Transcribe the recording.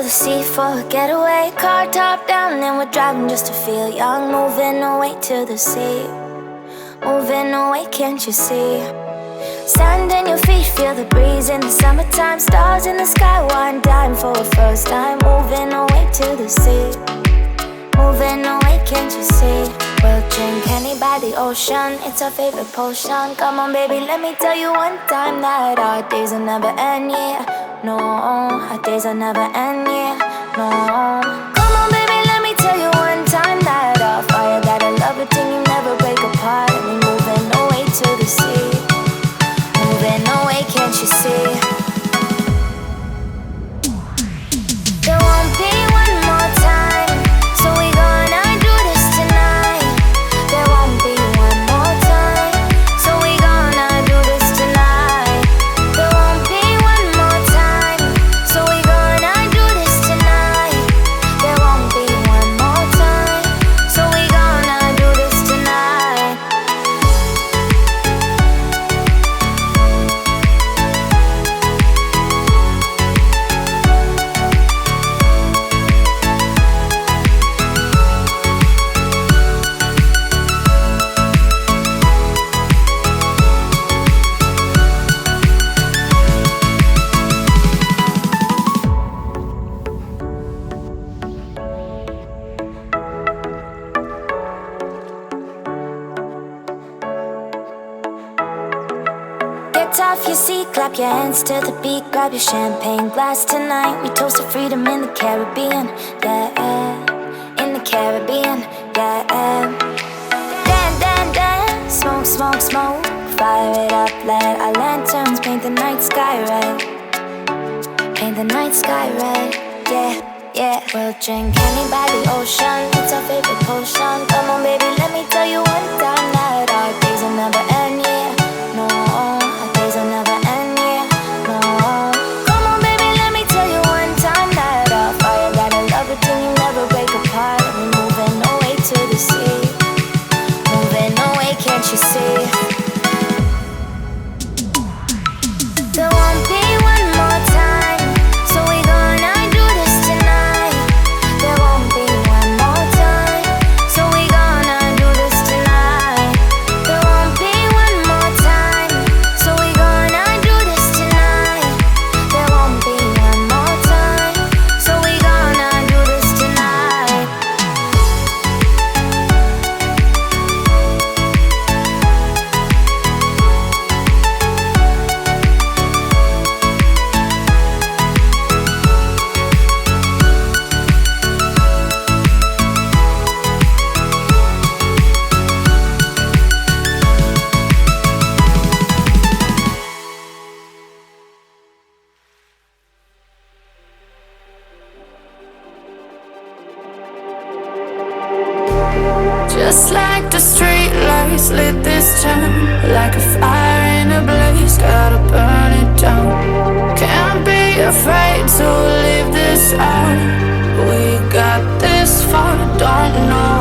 the sea for a getaway. Car top down and we're driving just to feel young. Moving away to the sea, moving away, can't you see? Sand in your feet, feel the breeze in the summertime. Stars in the sky, one dime for a first time. Moving away to the sea, moving away, can't you see? We'll drink honey by the ocean, it's our favorite potion. Come on baby, let me tell you one time that our days will never end, yeah. No, our days will never end, yeah. No. Come on baby, let me tell you one time that our fire got a love it till you never break apart. And we moving away to the sea, moving away, can't you see? There won't be one more time, so we gonna do this tonight. There won't be one more time, so we gonna do this tonight. There won't be one more time, so we gonna do this tonight. There won't be one more time, so we gonna do this tonight. Get off your seat, clap your hands to the beat. Grab your champagne glass tonight. We toast to freedom in the Caribbean, yeah. In the Caribbean, yeah. Dan, dan, dan, smoke, smoke, smoke. Fire it up, let our lanterns paint the night sky red. Paint the night sky red, yeah, yeah. We'll drink honey by the ocean, it's our favorite potion. Come on baby, let me tell you one time that our days will never end, yeah. No, our days will never end, yeah. No. Come on baby, let me tell you one time that our fire got a love it till you never break apart. And we're moving away to the sea, moving away, can't you see? There won't be one more time, so we gonna do this tonight. There won't be one more time, so we gonna do this tonight. There won't be one more time, so we gonna do this tonight. There won't be one more time, so we gonna do this tonight. Just like the street lights lit this town, like a fire in a blaze, gotta burn it down. Can't be afraid to leave this out. We got this far, don't know